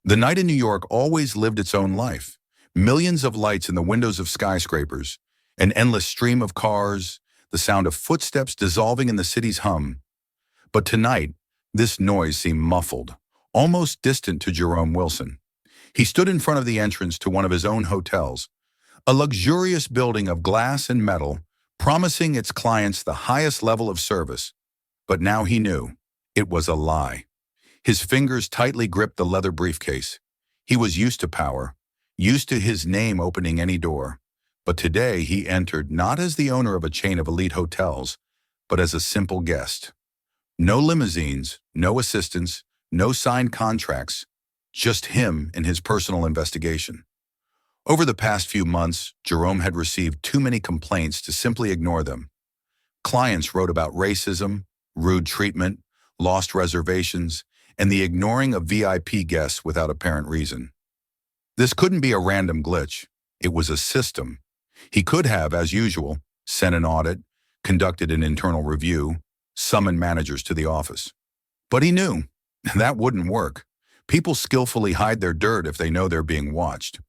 The night in New York always lived its own life. Millions of lights in the windows of skyscrapers, an endless stream of cars, the sound of footsteps dissolving in the city's hum. But tonight, this noise seemed muffled, almost distant to Jerome Wilson. He stood in front of the entrance to one of his own hotels, a luxurious building of glass and metal, promising its clients the highest level of service. But now he knew it was a lie. His fingers tightly gripped the leather briefcase. He was used to power, used to his name opening any door. But today he entered not as the owner of a chain of elite hotels, but as a simple guest. No limousines, no assistants, no signed contracts, just him and his personal investigation. Over the past few months, Jerome had received too many complaints to simply ignore them. Clients wrote about racism, rude treatment, lost reservations, and the ignoring of VIP guests without apparent reason. This couldn't be a random glitch. It was a system. He could have, as usual, sent an audit, conducted an internal review, summoned managers to the office. But he knew that wouldn't work. People skillfully hide their dirt if they know they're being watched.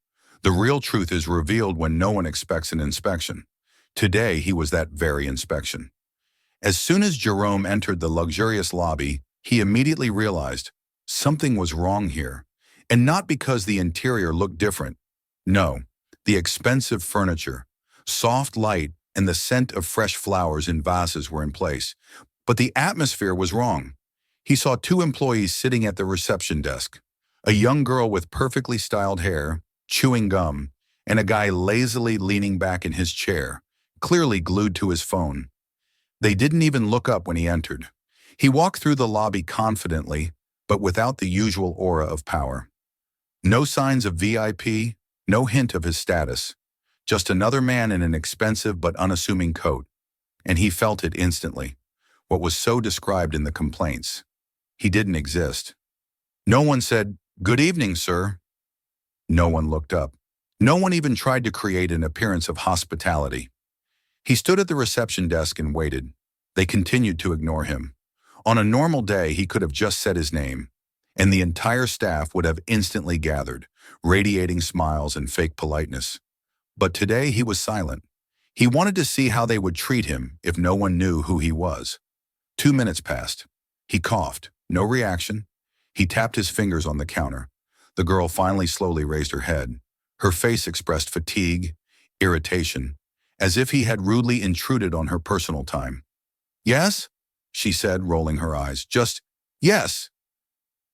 The real truth is revealed when no one expects an inspection. Today, he was that very inspection. As soon as Jerome entered the luxurious lobby, he immediately realized something was wrong here. And not because the interior looked different. No, the expensive furniture, soft light, and the scent of fresh flowers in vases were in place. But the atmosphere was wrong. He saw two employees sitting at the reception desk, a young girl with perfectly styled hair, chewing gum, and a guy lazily leaning back in his chair, clearly glued to his phone. They didn't even look up when he entered. He walked through the lobby confidently, but without the usual aura of power. No signs of VIP, no hint of his status. Just another man in an expensive but unassuming coat. And he felt it instantly. What was so described in the complaints. He didn't exist. No one said, "Good evening, sir." No one looked up. No one even tried to create an appearance of hospitality. He stood at the reception desk and waited. They continued to ignore him. On a normal day, he could have just said his name, and the entire staff would have instantly gathered, radiating smiles and fake politeness. But today he was silent. He wanted to see how they would treat him if no one knew who he was. 2 minutes passed. He coughed. No reaction. He tapped his fingers on the counter. The girl finally slowly raised her head. Her face expressed fatigue, irritation, as if he had rudely intruded on her personal time. "Yes?" she said, rolling her eyes. "Just, yes."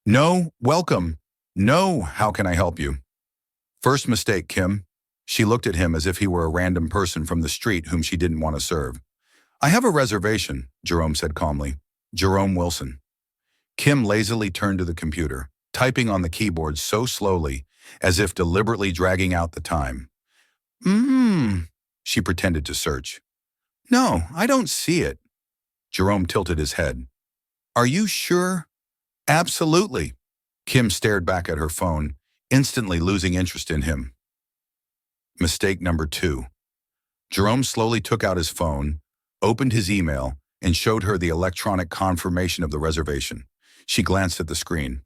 "No, welcome." "No, how can I help you?" "First mistake, Kim." She looked at him as if he were a random person from the street whom she didn't want to serve. "I have a reservation," Jerome said calmly. "Jerome Wilson." Kim lazily turned to the computer, typing on the keyboard so slowly, as if deliberately dragging out the time. She pretended to search. "No, I don't see it." Jerome tilted his head. "Are you sure?" "Absolutely." Kim stared back at her phone, instantly losing interest in him. Mistake number 2. Jerome slowly took out his phone, opened his email, and showed her the electronic confirmation of the reservation. She glanced at the screen.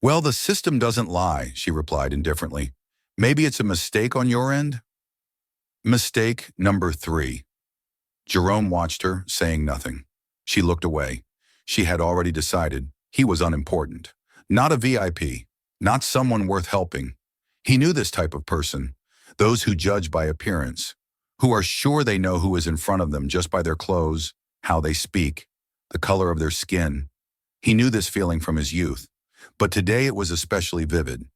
"Well, the system doesn't lie," she replied indifferently. "Maybe it's a mistake on your end?" Mistake number 3. Jerome watched her, saying nothing. She looked away. She had already decided he was unimportant. Not a VIP, not someone worth helping. He knew this type of person, those who judge by appearance, who are sure they know who is in front of them just by their clothes, how they speak, the color of their skin. He knew this feeling from his youth, but today it was especially vivid.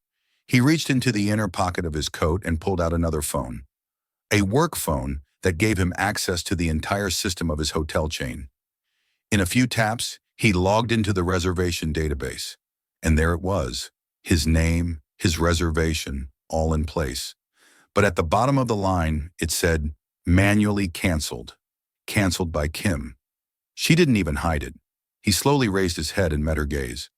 He reached into the inner pocket of his coat and pulled out another phone. A work phone that gave him access to the entire system of his hotel chain. In a few taps, he logged into the reservation database. And there it was, his name, his reservation, all in place. But at the bottom of the line, it said, "Manually canceled." Canceled by Kim. She didn't even hide it. He slowly raised his head and met her gaze.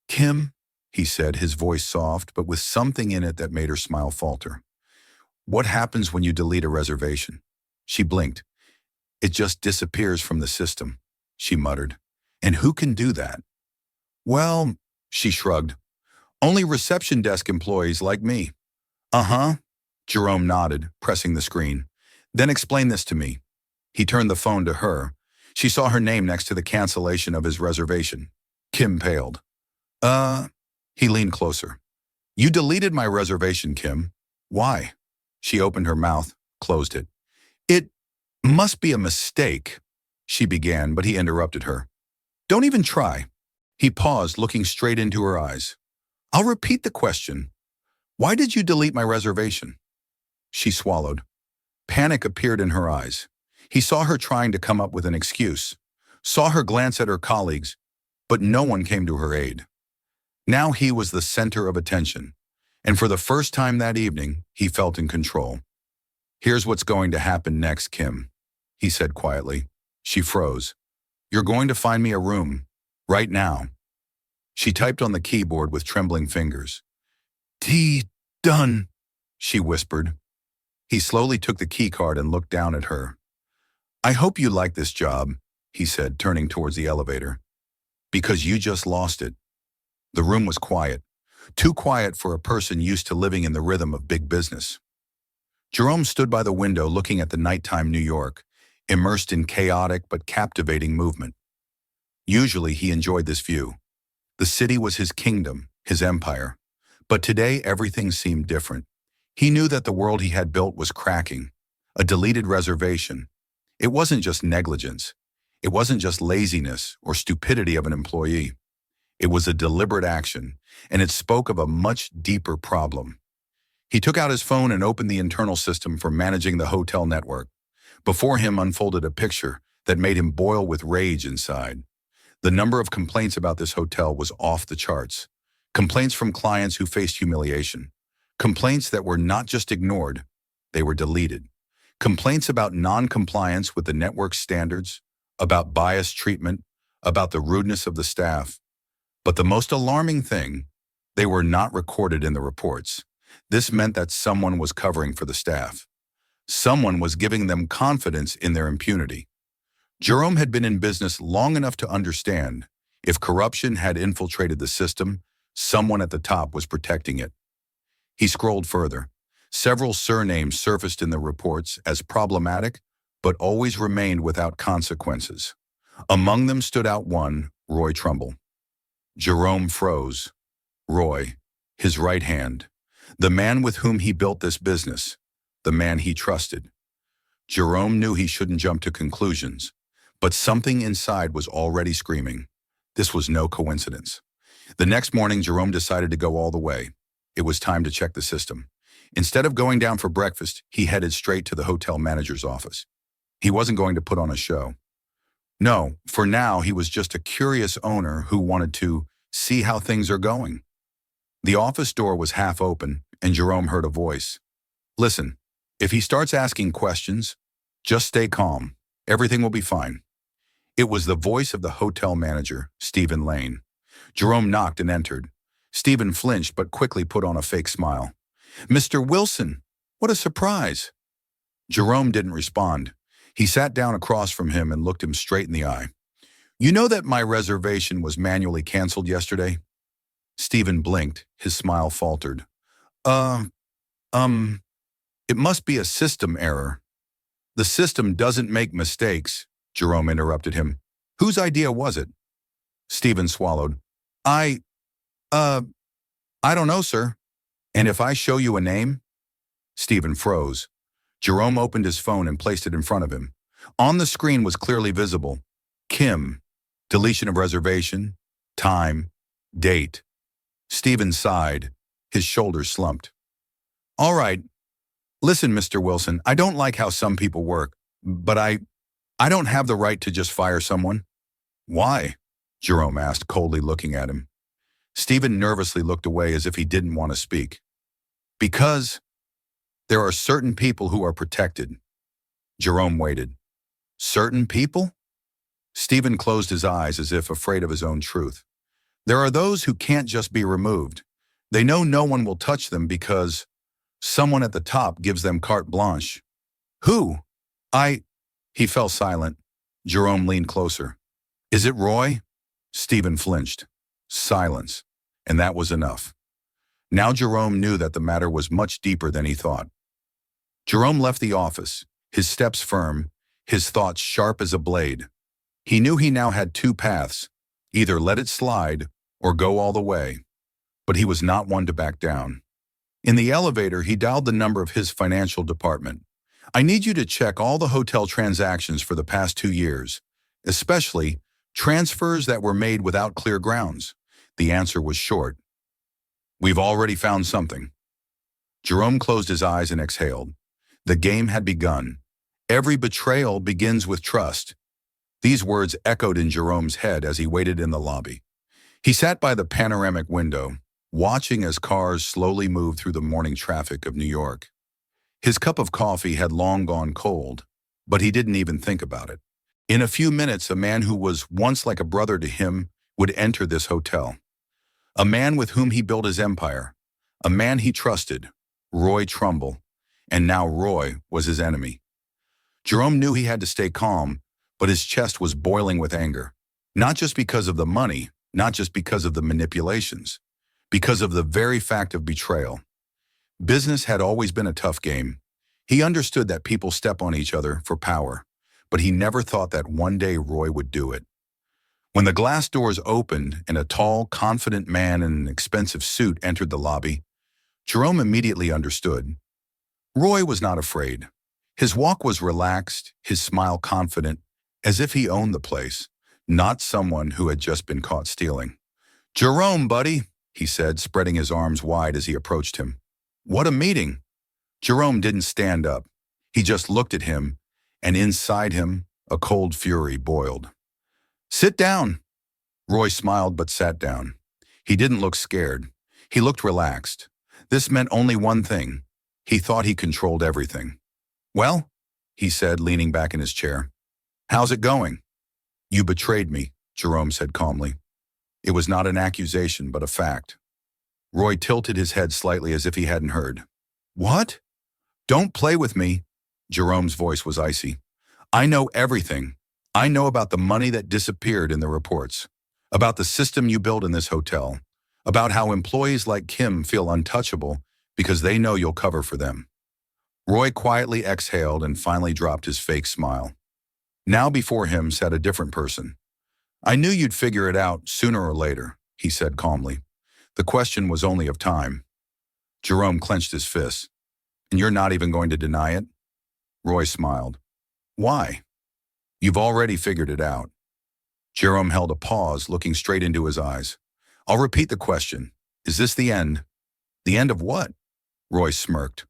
"Kim," he said, his voice soft, but with something in it that made her smile falter. "What happens when you delete a reservation?" She blinked. "It just disappears from the system," she muttered. "And who can do that?" "Well," she shrugged, Only reception desk employees like me. Uh-huh. Jerome nodded, pressing the screen. Then explain this to me. He turned the phone to her. She saw her name next to the cancellation of his reservation. Kim paled. He leaned closer. You deleted my reservation, Kim. Why? She opened her mouth, closed it. It must be a mistake, she began, but he interrupted her. Don't even try. He paused, looking straight into her eyes. I'll repeat the question. Why did you delete my reservation? She swallowed. Panic appeared in her eyes. He saw her trying to come up with an excuse, saw her glance at her colleagues, but no one came to her aid. Now he was the center of attention, and for the first time that evening, he felt in control. Here's what's going to happen next, Kim, he said quietly. She froze. You're going to find me a room, right now. She typed on the keyboard with trembling fingers. Done, she whispered. He slowly took the keycard and looked down at her. I hope you like this job, he said, turning towards the elevator. Because you just lost it. The room was quiet, too quiet for a person used to living in the rhythm of big business. Jerome stood by the window looking at the nighttime New York, immersed in chaotic but captivating movement. Usually he enjoyed this view. The city was his kingdom, his empire. But today everything seemed different. He knew that the world he had built was cracking. A deleted reservation. It wasn't just negligence. It wasn't just laziness or stupidity of an employee. It was a deliberate action, and it spoke of a much deeper problem. He took out his phone and opened the internal system for managing the hotel network. Before him unfolded a picture that made him boil with rage inside. The number of complaints about this hotel was off the charts. Complaints from clients who faced humiliation. Complaints that were not just ignored, they were deleted. Complaints about non-compliance with the network's standards, about biased treatment, about the rudeness of the staff. But the most alarming thing, they were not recorded in the reports. This meant that someone was covering for the staff. Someone was giving them confidence in their impunity. Jerome had been in business long enough to understand if corruption had infiltrated the system, someone at the top was protecting it. He scrolled further. Several surnames surfaced in the reports as problematic, but always remained without consequences. Among them stood out one, Roy Trumbull. Jerome froze. Roy, his right hand, the man with whom he built this business, the man he trusted. Jerome knew he shouldn't jump to conclusions, but something inside was already screaming. This was no coincidence. The next morning, Jerome decided to go all the way. It was time to check the system. Instead of going down for breakfast, he headed straight to the hotel manager's office. He wasn't going to put on a show. No, for now, he was just a curious owner who wanted to see how things are going. The office door was half open, and Jerome heard a voice. Listen, if he starts asking questions, just stay calm. Everything will be fine. It was the voice of the hotel manager, Stephen Lane. Jerome knocked and entered. Stephen flinched but quickly put on a fake smile. Mr. Wilson, what a surprise. Jerome didn't respond. He sat down across from him and looked him straight in the eye. You know that my reservation was manually canceled yesterday? Stephen blinked. His smile faltered. It must be a system error. The system doesn't make mistakes, Jerome interrupted him. Whose idea was it? Stephen swallowed. I don't know, sir. And if I show you a name? Stephen froze. Jerome opened his phone and placed it in front of him. On the screen was clearly visible. Kim. Deletion of reservation. Time. Date. Stephen sighed. His shoulders slumped. All right. Listen, Mr. Wilson, I don't like how some people work, but I don't have the right to just fire someone. Why? Jerome asked, coldly looking at him. Stephen nervously looked away as if he didn't want to speak. Because there are certain people who are protected. Jerome waited. Certain people? Stephen closed his eyes as if afraid of his own truth. There are those who can't just be removed. They know no one will touch them because someone at the top gives them carte blanche. Who? He fell silent. Jerome leaned closer. Is it Roy? Stephen flinched. Silence. And that was enough. Now Jerome knew that the matter was much deeper than he thought. Jerome left the office, his steps firm, his thoughts sharp as a blade. He knew he now had two paths, either let it slide or go all the way. But he was not one to back down. In the elevator, he dialed the number of his financial department. "I need you to check all the hotel transactions for the past 2 years, especially transfers that were made without clear grounds." The answer was short. "We've already found something." Jerome closed his eyes and exhaled. The game had begun. Every betrayal begins with trust. These words echoed in Jerome's head as he waited in the lobby. He sat by the panoramic window, watching as cars slowly moved through the morning traffic of New York. His cup of coffee had long gone cold, but he didn't even think about it. In a few minutes, a man who was once like a brother to him would enter this hotel. A man with whom he built his empire. A man he trusted, Roy Trumbull. And now Roy was his enemy. Jerome knew he had to stay calm, but his chest was boiling with anger. Not just because of the money, not just because of the manipulations, because of the very fact of betrayal. Business had always been a tough game. He understood that people step on each other for power, but he never thought that one day Roy would do it. When the glass doors opened and a tall, confident man in an expensive suit entered the lobby, Jerome immediately understood. Roy was not afraid. His walk was relaxed, his smile confident, as if he owned the place, not someone who had just been caught stealing. "Jerome, buddy," he said, spreading his arms wide as he approached him. "What a meeting." Jerome didn't stand up. He just looked at him, and inside him, a cold fury boiled. "Sit down." Roy smiled but sat down. He didn't look scared. He looked relaxed. This meant only one thing. He thought he controlled everything. "Well," he said, leaning back in his chair. "How's it going?" "You betrayed me," Jerome said calmly. It was not an accusation, but a fact. Roy tilted his head slightly as if he hadn't heard. "What?" "Don't play with me." Jerome's voice was icy. "I know everything. I know about the money that disappeared in the reports, about the system you built in this hotel, about how employees like Kim feel untouchable because they know you'll cover for them." Roy quietly exhaled and finally dropped his fake smile. Now before him sat a different person. "I knew you'd figure it out sooner or later," he said calmly. "The question was only of time." Jerome clenched his fists. "And you're not even going to deny it?" Roy smiled. "Why?" "You've already figured it out." Jerome held a pause, looking straight into his eyes. "I'll repeat the question. Is this the end?" "The end of what?" Roy smirked.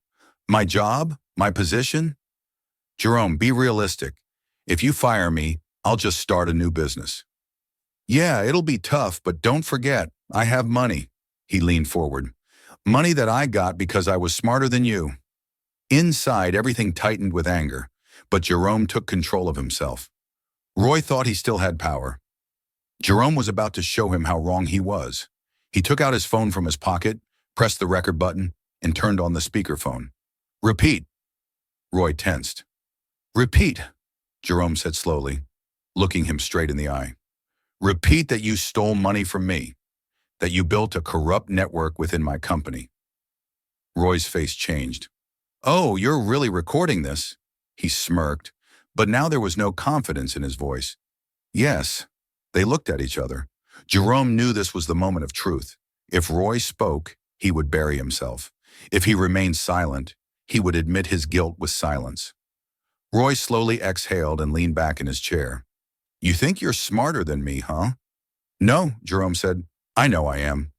"My job? My position?" "Jerome, be realistic. If you fire me, I'll just start a new business." "Yeah, it'll be tough, but don't forget, I have money." He leaned forward. "Money that I got because I was smarter than you." Inside, everything tightened with anger, but Jerome took control of himself. Roy thought he still had power. Jerome was about to show him how wrong he was. He took out his phone from his pocket, pressed the record button, and turned on the speakerphone. "Repeat." Roy tensed. "Repeat," Jerome said slowly, looking him straight in the eye. "Repeat that you stole money from me, that you built a corrupt network within my company." Roy's face changed. "Oh, you're really recording this?" He smirked, but now there was no confidence in his voice. "Yes." They looked at each other. Jerome knew this was the moment of truth. If Roy spoke, he would bury himself. If he remained silent, he would admit his guilt with silence. Roy slowly exhaled and leaned back in his chair. "You think you're smarter than me, huh?" "No," Jerome said. "I know I am."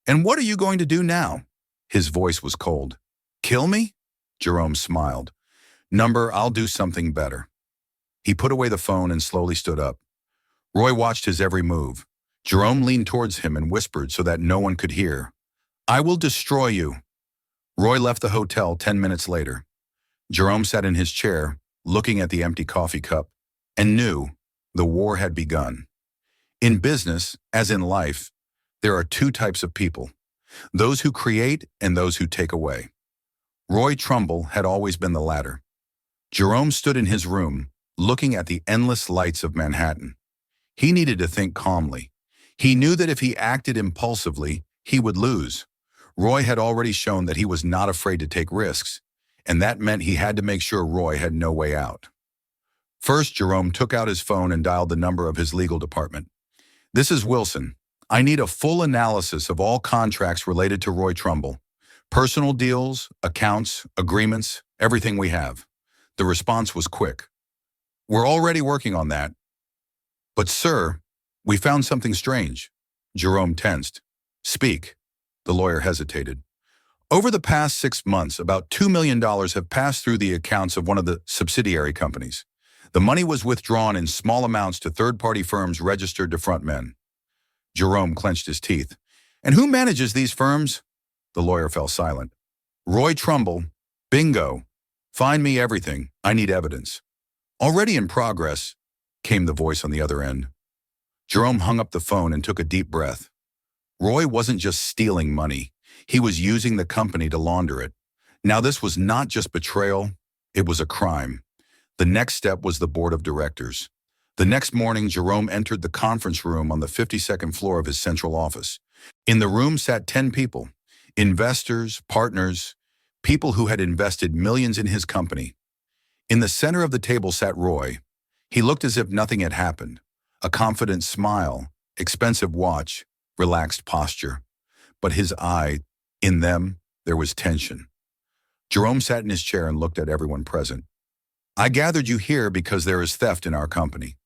"And what are you going to do now?" His voice was cold. "Kill me?" Jerome smiled. "I'll do something better." He put away the phone and slowly stood up. Roy watched his every move. Jerome leaned towards him and whispered so that no one could hear. "I will destroy you." Roy left the hotel 10 minutes later. Jerome sat in his chair, looking at the empty coffee cup, and knew the war had begun. In business, as in life, there are two types of people, those who create and those who take away. Roy Trumbull had always been the latter. Jerome stood in his room, looking at the endless lights of Manhattan. He needed to think calmly. He knew that if he acted impulsively, he would lose. Roy had already shown that he was not afraid to take risks, and that meant he had to make sure Roy had no way out. First, Jerome took out his phone and dialed the number of his legal department. "This is Wilson. I need a full analysis of all contracts related to Roy Trumbull. Personal deals, accounts, agreements, everything we have." The response was quick. "We're already working on that." "But sir, we found something strange." Jerome tensed. "Speak." The lawyer hesitated. "Over the past 6 months, about $2 million have passed through the accounts of one of the subsidiary companies. The money was withdrawn in small amounts to third-party firms registered to front men." Jerome clenched his teeth. "And who manages these firms?" The lawyer fell silent. "Roy Trumbull. Bingo. Find me everything. I need evidence." "Already in progress," came the voice on the other end. Jerome hung up the phone and took a deep breath. Roy wasn't just stealing money. He was using the company to launder it. Now this was not just betrayal, it was a crime. The next step was the board of directors. The next morning, Jerome entered the conference room on the 52nd floor of his central office. In the room sat 10 people, investors, partners, people who had invested millions in his company. In the center of the table sat Roy. He looked as if nothing had happened. A confident smile, expensive watch, relaxed posture. But his eye, in them, there was tension. Jerome sat in his chair and looked at everyone present. "I gathered you here because there is theft in our company."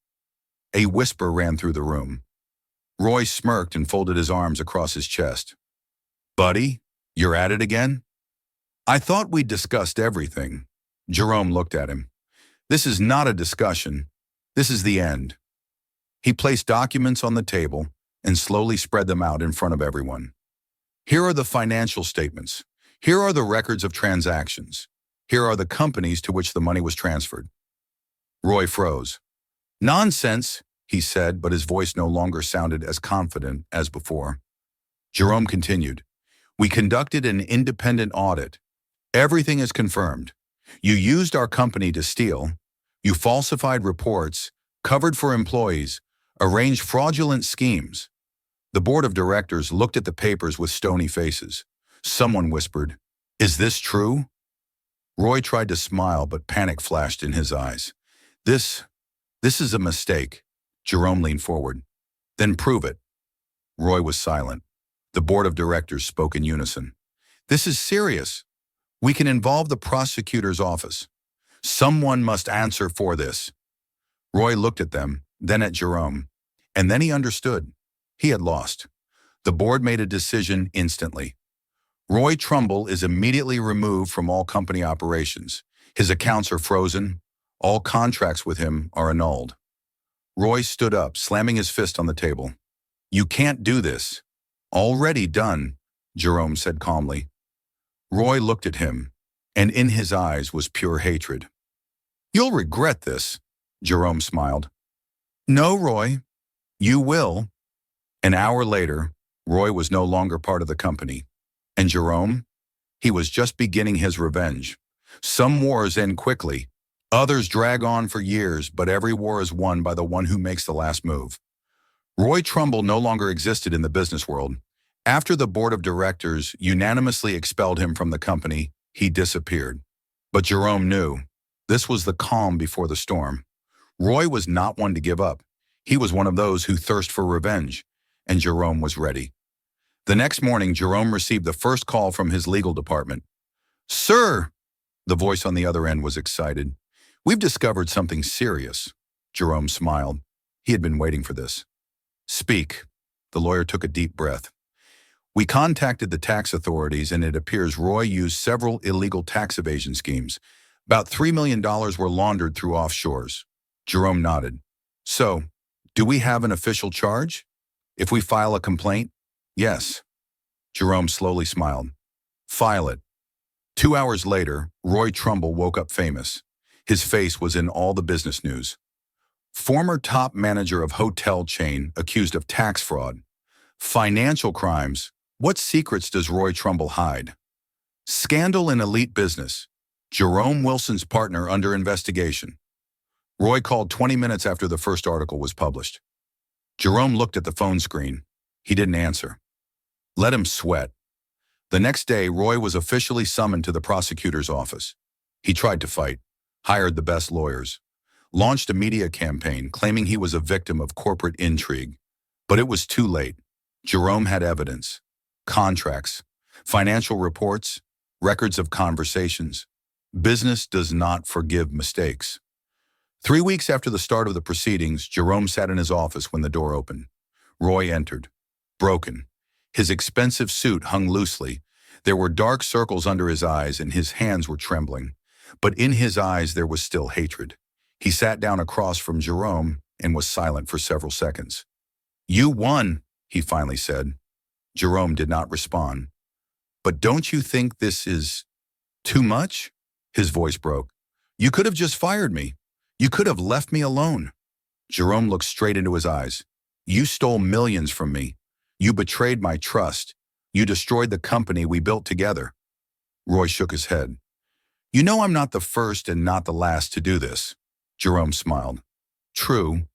A whisper ran through the room. Roy smirked and folded his arms across his chest. "Buddy, you're at it again?" "I thought we'd discussed everything." Jerome looked at him. "This is not a discussion. This is the end." He placed documents on the table and slowly spread them out in front of everyone. "Here are the financial statements. Here are the records of transactions. Here are the companies to which the money was transferred." Roy froze. "Nonsense," he said, but his voice no longer sounded as confident as before. Jerome continued, "We conducted an independent audit. Everything is confirmed. You used our company to steal. You falsified reports, covered for employees, arranged fraudulent schemes." The board of directors looked at the papers with stony faces. Someone whispered, "Is this true?" Roy tried to smile, but panic flashed in his eyes. This is a mistake." Jerome leaned forward. "Then prove it." Roy was silent. The board of directors spoke in unison. "This is serious. We can involve the prosecutor's office. Someone must answer for this." Roy looked at them, then at Jerome. And then he understood. He had lost. The board made a decision instantly. Roy Trumbull is immediately removed from all company operations. His accounts are frozen. All contracts with him are annulled. Roy stood up, slamming his fist on the table. "You can't do this." "Already done," Jerome said calmly. Roy looked at him, and in his eyes was pure hatred. "You'll regret this," Jerome smiled. "No, Roy, you will." An hour later, Roy was no longer part of the company. And Jerome? He was just beginning his revenge. Some wars end quickly. Others drag on for years, but every war is won by the one who makes the last move. Roy Trumbull no longer existed in the business world. After the board of directors unanimously expelled him from the company, he disappeared. But Jerome knew. This was the calm before the storm. Roy was not one to give up. He was one of those who thirst for revenge, and Jerome was ready. The next morning, Jerome received the first call from his legal department. "Sir!" The voice on the other end was excited. "We've discovered something serious." Jerome smiled. He had been waiting for this. "Speak." The lawyer took a deep breath. "We contacted the tax authorities, and it appears Roy used several illegal tax evasion schemes. About $3 million were laundered through offshores." Jerome nodded. "So, do we have an official charge? If we file a complaint?" "Yes." Jerome slowly smiled. "File it." 2 hours later, Roy Trumbull woke up famous. His face was in all the business news. Former top manager of hotel chain accused of tax fraud. Financial crimes. What secrets does Roy Trumbull hide? Scandal in elite business. Jerome Wilson's partner under investigation. Roy called 20 minutes after the first article was published. Jerome looked at the phone screen. He didn't answer. Let him sweat. The next day, Roy was officially summoned to the prosecutor's office. He tried to fight, hired the best lawyers, launched a media campaign claiming he was a victim of corporate intrigue. But it was too late. Jerome had evidence, contracts, financial reports, records of conversations. Business does not forgive mistakes. 3 weeks after the start of the proceedings, Jerome sat in his office when the door opened. Roy entered, broken. His expensive suit hung loosely. There were dark circles under his eyes and his hands were trembling. But in his eyes there was still hatred. He sat down across from Jerome and was silent for several seconds. "You won," he finally said. Jerome did not respond. "But don't you think this is too much?" His voice broke. "You could have just fired me. You could have left me alone." Jerome looked straight into his eyes. "You stole millions from me. You betrayed my trust. You destroyed the company we built together." Roy shook his head. "You know I'm not the first and not the last to do this." Jerome smiled. "True,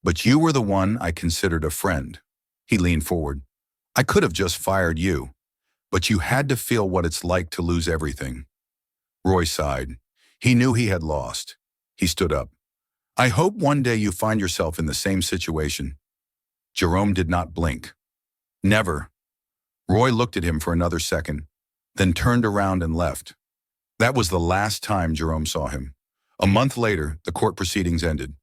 but you were the one I considered a friend." He leaned forward. "I could have just fired you, but you had to feel what it's like to lose everything." Roy sighed. He knew he had lost. He stood up. "I hope one day you find yourself in the same situation." Jerome did not blink. "Never." Roy looked at him for another second, then turned around and left. That was the last time Jerome saw him. A month later, the court proceedings ended.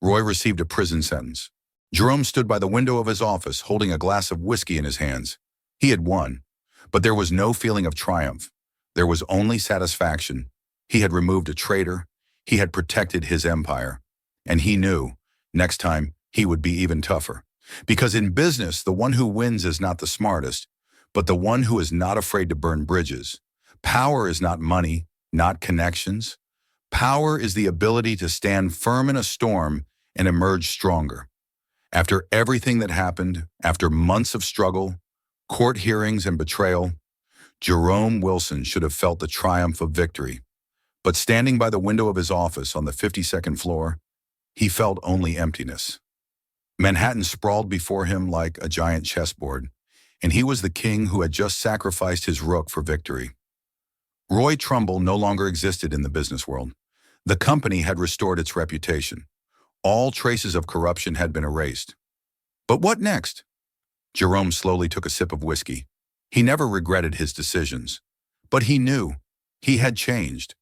Roy received a prison sentence. Jerome stood by the window of his office, holding a glass of whiskey in his hands. He had won, but there was no feeling of triumph. There was only satisfaction. He had removed a traitor. He had protected his empire. And he knew, next time, he would be even tougher. Because in business, the one who wins is not the smartest, but the one who is not afraid to burn bridges. Power is not money, not connections. Power is the ability to stand firm in a storm and emerge stronger. After everything that happened, after months of struggle, court hearings and betrayal, Jerome Wilson should have felt the triumph of victory. But standing by the window of his office on the 52nd floor, he felt only emptiness. Manhattan sprawled before him like a giant chessboard, and he was the king who had just sacrificed his rook for victory. Roy Trumbull no longer existed in the business world. The company had restored its reputation. All traces of corruption had been erased. But what next? Jerome slowly took a sip of whiskey. He never regretted his decisions. But he knew. He had changed.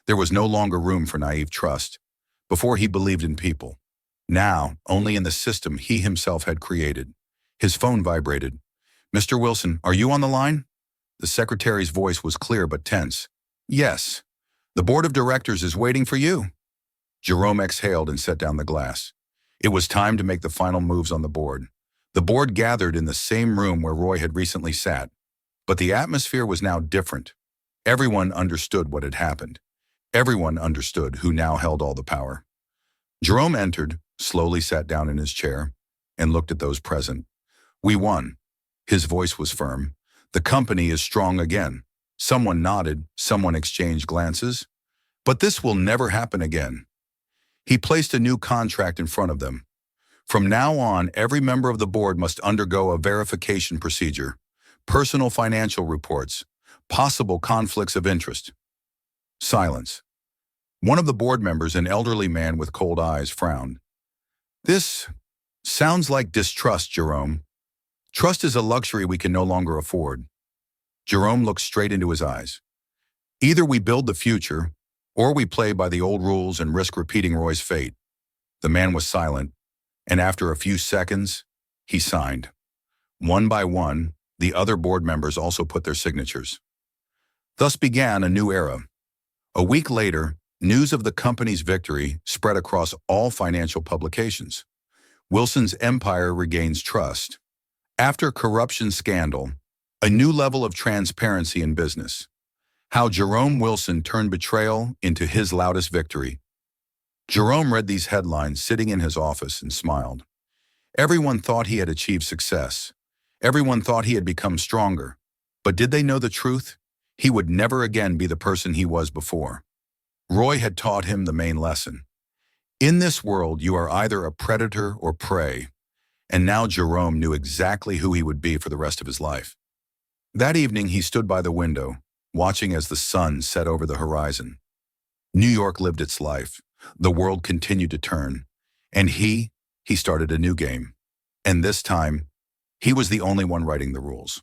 There was no longer room for naive trust. Before he believed in people. Now, only in the system he himself had created. His phone vibrated. "Mr. Wilson, are you on the line?" The secretary's voice was clear but tense. "Yes. The board of directors is waiting for you." Jerome exhaled and set down the glass. It was time to make the final moves on the board. The board gathered in the same room where Roy had recently sat. But the atmosphere was now different. Everyone understood what had happened. Everyone understood who now held all the power. Jerome entered, slowly sat down in his chair, and looked at those present. "We won." His voice was firm. "The company is strong again." Someone nodded, someone exchanged glances. "But this will never happen again." He placed a new contract in front of them. "From now on, every member of the board must undergo a verification procedure, personal financial reports, possible conflicts of interest." Silence. One of the board members, an elderly man with cold eyes, frowned. "This sounds like distrust, Jerome. Trust is a luxury we can no longer afford." Jerome looked straight into his eyes. "Either we build the future, or we play by the old rules and risk repeating Roy's fate." The man was silent, and after a few seconds, he signed. One by one, the other board members also put their signatures. Thus began a new era. A week later, news of the company's victory spread across all financial publications. Wilson's empire regains trust. After corruption scandal, a new level of transparency in business. How Jerome Wilson turned betrayal into his loudest victory. Jerome read these headlines sitting in his office and smiled. Everyone thought he had achieved success. Everyone thought he had become stronger. But did they know the truth? He would never again be the person he was before. Roy had taught him the main lesson. In this world, you are either a predator or prey. And now Jerome knew exactly who he would be for the rest of his life. That evening, he stood by the window, watching as the sun set over the horizon. New York lived its life. The world continued to turn. And he started a new game. And this time, he was the only one writing the rules.